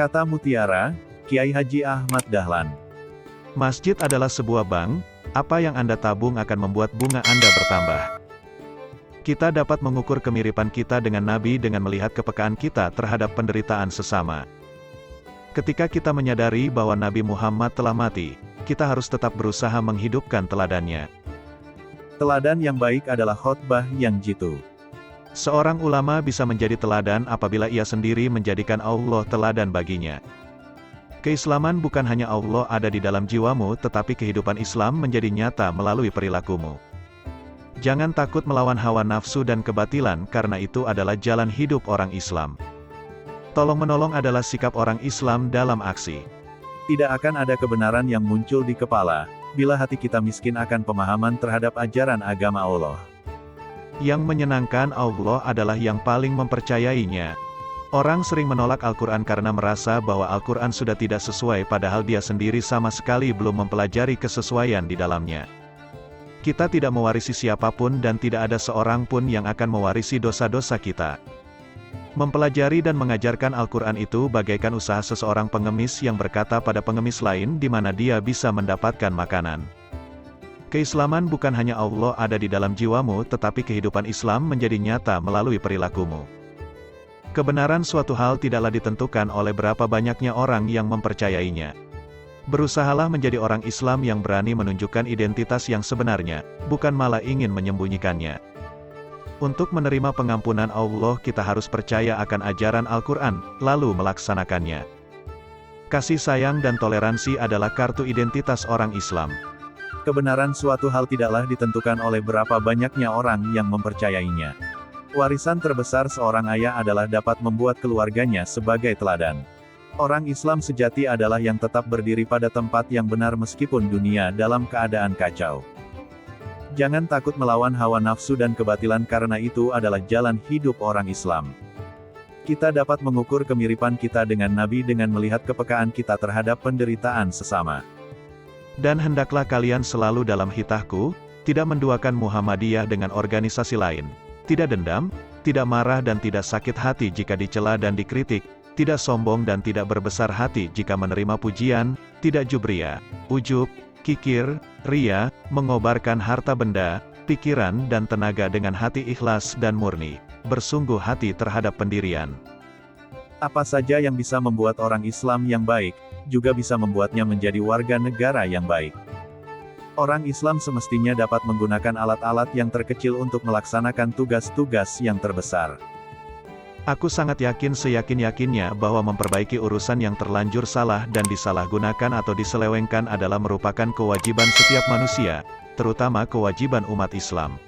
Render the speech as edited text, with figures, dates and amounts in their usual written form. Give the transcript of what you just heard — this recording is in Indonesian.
Kata Mutiara, Kiai Haji Ahmad Dahlan. Masjid adalah sebuah bank, apa yang Anda tabung akan membuat bunga Anda bertambah. Kita dapat mengukur kemiripan kita dengan Nabi dengan melihat kepekaan kita terhadap penderitaan sesama. Ketika kita menyadari bahwa Nabi Muhammad telah mati, kita harus tetap berusaha menghidupkan teladannya. Teladan yang baik adalah khotbah yang jitu. Seorang ulama bisa menjadi teladan apabila ia sendiri menjadikan Allah teladan baginya. Keislaman bukan hanya Allah ada di dalam jiwamu, tetapi kehidupan Islam menjadi nyata melalui perilakumu. Jangan takut melawan hawa nafsu dan kebatilan, karena itu adalah jalan hidup orang Islam. Tolong-menolong adalah sikap orang Islam dalam aksi. Tidak akan ada kebenaran yang muncul di kepala, bila hati kita miskin akan pemahaman terhadap ajaran agama Allah. Yang menyenangkan Allah adalah yang paling mempercayainya. Orang sering menolak Al-Quran karena merasa bahwa Al-Quran sudah tidak sesuai, padahal dia sendiri sama sekali belum mempelajari kesesuaian di dalamnya. Kita tidak mewarisi siapapun dan tidak ada seorang pun yang akan mewarisi dosa-dosa kita. Mempelajari dan mengajarkan Al-Quran itu bagaikan usaha seseorang pengemis yang berkata pada pengemis lain di mana dia bisa mendapatkan makanan. Keislaman bukan hanya Allah ada di dalam jiwamu, tetapi kehidupan Islam menjadi nyata melalui perilakumu. Kebenaran suatu hal tidaklah ditentukan oleh berapa banyaknya orang yang mempercayainya. Berusahalah menjadi orang Islam yang berani menunjukkan identitas yang sebenarnya, bukan malah ingin menyembunyikannya. Untuk menerima pengampunan Allah kita harus percaya akan ajaran Al-Quran, lalu melaksanakannya. Kasih sayang dan toleransi adalah kartu identitas orang Islam. Kebenaran suatu hal tidaklah ditentukan oleh berapa banyaknya orang yang mempercayainya. Warisan terbesar seorang ayah adalah dapat membuat keluarganya sebagai teladan. Orang Islam sejati adalah yang tetap berdiri pada tempat yang benar meskipun dunia dalam keadaan kacau. Jangan takut melawan hawa nafsu dan kebatilan, karena itu adalah jalan hidup orang Islam. Kita dapat mengukur kemiripan kita dengan Nabi dengan melihat kepekaan kita terhadap penderitaan sesama. Dan hendaklah kalian selalu dalam hitahku, tidak menduakan Muhammadiyah dengan organisasi lain. Tidak dendam, tidak marah dan tidak sakit hati jika dicela dan dikritik, tidak sombong dan tidak berbesar hati jika menerima pujian, tidak jubria, ujub, kikir, ria, mengobarkan harta benda, pikiran dan tenaga dengan hati ikhlas dan murni, bersungguh hati terhadap pendirian. Apa saja yang bisa membuat orang Islam yang baik, juga bisa membuatnya menjadi warga negara yang baik. Orang Islam semestinya dapat menggunakan alat-alat yang terkecil untuk melaksanakan tugas-tugas yang terbesar. Aku sangat yakin seyakin-yakinnya bahwa memperbaiki urusan yang terlanjur salah dan disalahgunakan atau diselewengkan adalah merupakan kewajiban setiap manusia, terutama kewajiban umat Islam.